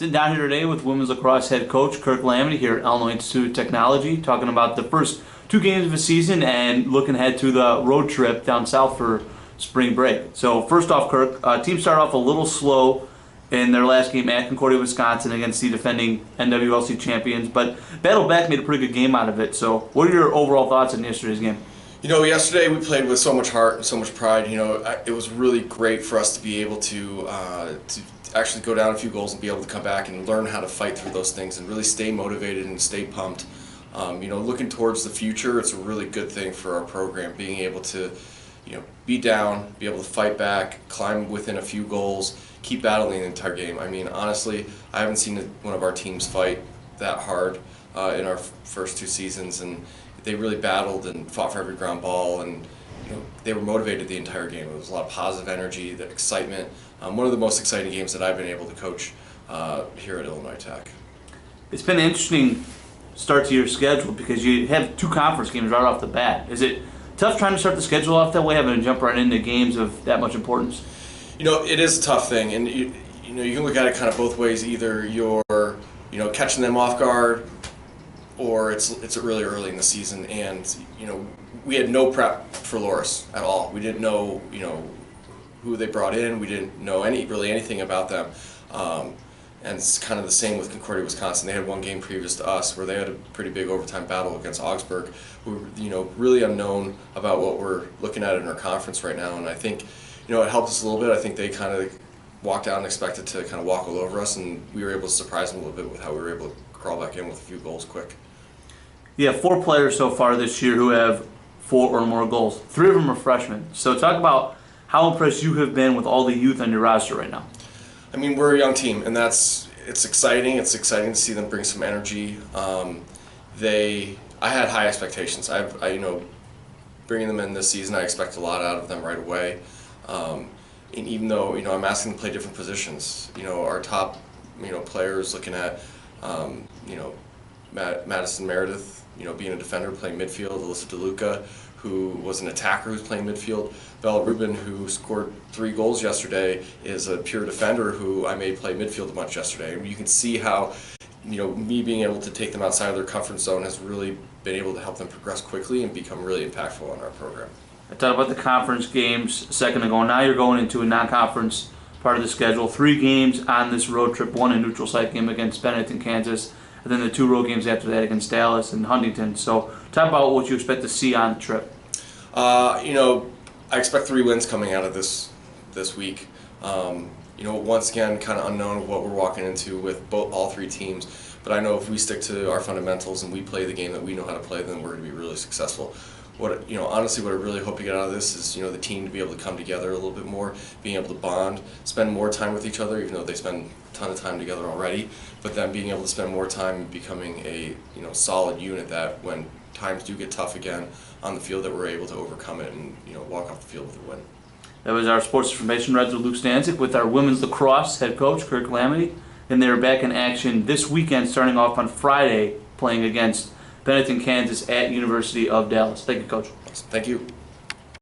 Sitting down here today with women's lacrosse head coach Kirk Lamity here at Illinois Institute of Technology, talking about the first two games of the season and looking ahead to the road trip down south for spring break. So first off, Kirk, team started off a little slow in their last game at Concordia, Wisconsin against the defending NWLC champions, but battled back, made a pretty good game out of it. So what are your overall thoughts on yesterday's game? You know, yesterday we played with so much heart and so much pride. You know, it was really great for us to be able to actually go down a few goals and be able to come back and learn how to fight through those things and really stay motivated and stay pumped. You know, looking towards the future, it's a really good thing for our program, being able to, you know, be down, be able to fight back, climb within a few goals, keep battling the entire game. I mean, honestly, I haven't seen one of our teams fight that hard in our first two seasons, and they really battled and fought for every ground ball, and you know, they were motivated the entire game. It was a lot of positive energy, the excitement. One of the most exciting games that I've been able to coach here at Illinois Tech. It's been an interesting start to your schedule because you have two conference games right off the bat. Is it tough trying to start the schedule off that way, having to jump right into games of that much importance? You know, it is a tough thing, and you know, you can look at it kind of both ways. Either you're, you know, catching them off guard, or it's really early in the season, and you know, we had no prep for Loris at all. We didn't know, you know, who they brought in. We didn't know really anything about them. And it's kind of the same with Concordia, Wisconsin. They had one game previous to us where they had a pretty big overtime battle against Augsburg, who were, you know, really unknown about what we're looking at in our conference right now. And I think, you know, it helped us a little bit. I think they kind of walked out and expected to kind of walk all over us, and we were able to surprise them a little bit with how we were able to crawl back in with a few goals quick. You have 4 players so far this year who have 4 or more goals. 3 of them are freshmen. So talk about how impressed you have been with all the youth on your roster right now. I mean, we're a young team, and it's exciting. It's exciting to see them bring some energy. I had high expectations. You know, bringing them in this season, I expect a lot out of them right away. And even though, you know, I'm asking them to play different positions. You know, our top, you know, players looking at, you know, Madison Meredith, you know, being a defender, playing midfield. Alyssa DeLuca, who was an attacker who's playing midfield. Bella Rubin, who scored 3 goals yesterday, is a pure defender who I made play midfield a bunch yesterday. And you can see how, you know, me being able to take them outside of their comfort zone has really been able to help them progress quickly and become really impactful on our program. I talked about the conference games a second ago. Now you're going into a non-conference part of the schedule. 3 games on this road trip, 1 a neutral site game against Bennett in Kansas, and then the 2 road games after that against Dallas and Huntington. So talk about what you expect to see on the trip. You know, I expect 3 wins coming out of this week. You know, once again, kind of unknown what we're walking into with all 3 teams. But I know if we stick to our fundamentals and we play the game that we know how to play, then we're going to be really successful. You know, honestly, what I really hope to get out of this is, you know, the team to be able to come together a little bit more, being able to bond, spend more time with each other, even though they spend a ton of time together already. But then being able to spend more time becoming a, you know, solid unit that when times do get tough again on the field, that we're able to overcome it and, you know, walk off the field with a win. That was our sports information Reds with Luke Stanczyk with our women's lacrosse head coach Kirk Lamity, and they're back in action this weekend, starting off on Friday, playing against Bennett in Kansas at University of Dallas. Thank you, Coach. Thank you.